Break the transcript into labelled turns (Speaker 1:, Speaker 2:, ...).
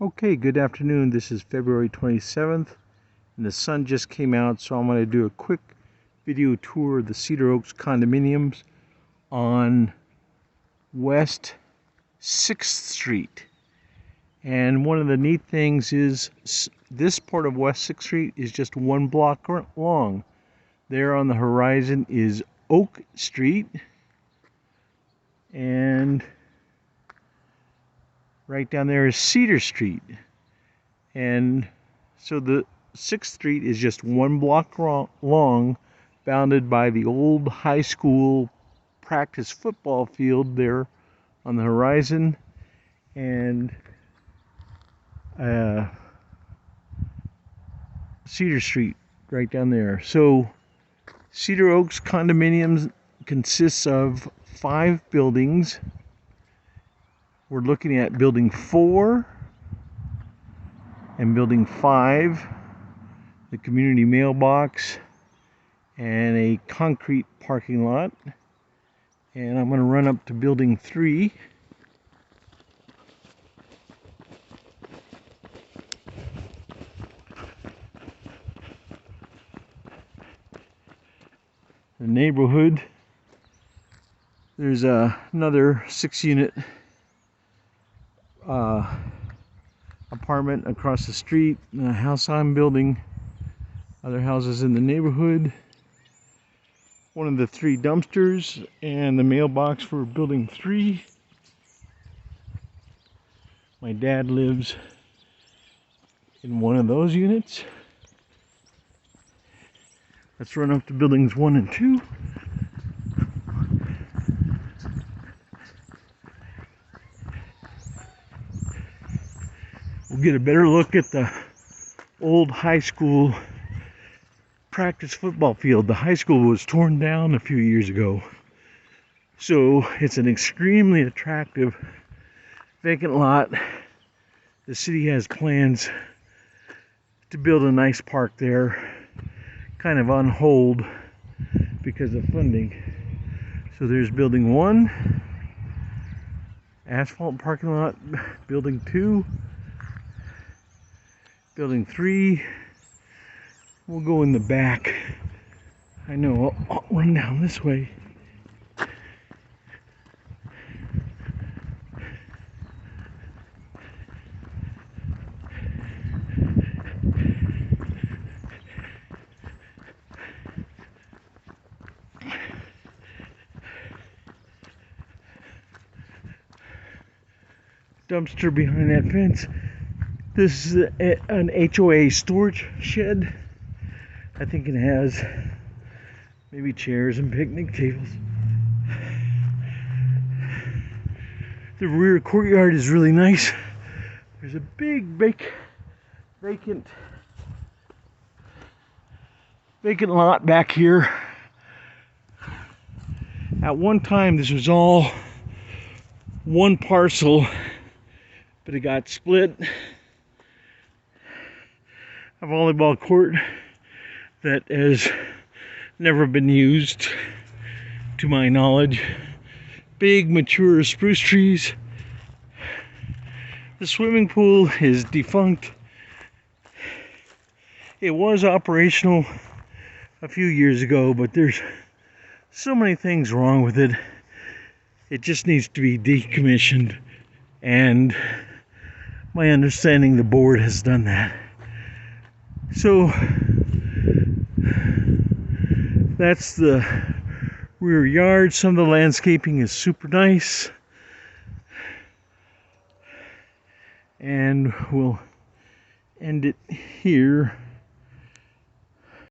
Speaker 1: Okay, good afternoon. This is February 27th, and the sun just came out, so I'm going to do a quick video tour of the Cedar Oaks Condominiums on West 6th Street. And one of the neat things is this part of West 6th Street is just one block long. There on the horizon is Oak Street, and right down there is Cedar Street. And so the 6th Street is just one block long, bounded by the old high school practice football field there on the horizon, and Cedar Street right down there. So Cedar Oaks Condominiums consists of 5 buildings. We're looking at building 4 and building 5, the community mailbox, and a concrete parking lot. And I'm going to run up to building 3. The neighborhood, there's another 6-unit apartment across the street, the house I'm building, other houses in the neighborhood, one of the 3 dumpsters, and the mailbox for building 3. My dad lives in one of those units. Let's run up to buildings 1 and 2. We'll get a better look at the old high school practice football field. The high school was torn down a few years ago, so it's an extremely attractive vacant lot. The city has plans to build a nice park there, kind of on hold because of funding. So there's building 1, asphalt parking lot, building 2, building 3. We'll go in the back. I know, I'll run down this way. Dumpster behind that fence. This is an HOA storage shed. I think it has maybe chairs and picnic tables. The rear courtyard is really nice. There's a big vacant lot back here. At one time this was all one parcel, but it got split. A volleyball court that has never been used to my knowledge. Big mature spruce trees. The swimming pool is defunct. It was operational a few years ago, but there's so many things wrong with it. It just needs to be decommissioned, and my understanding the board has done that. So that's the rear yard. Some of the landscaping is super nice, and we'll end it here.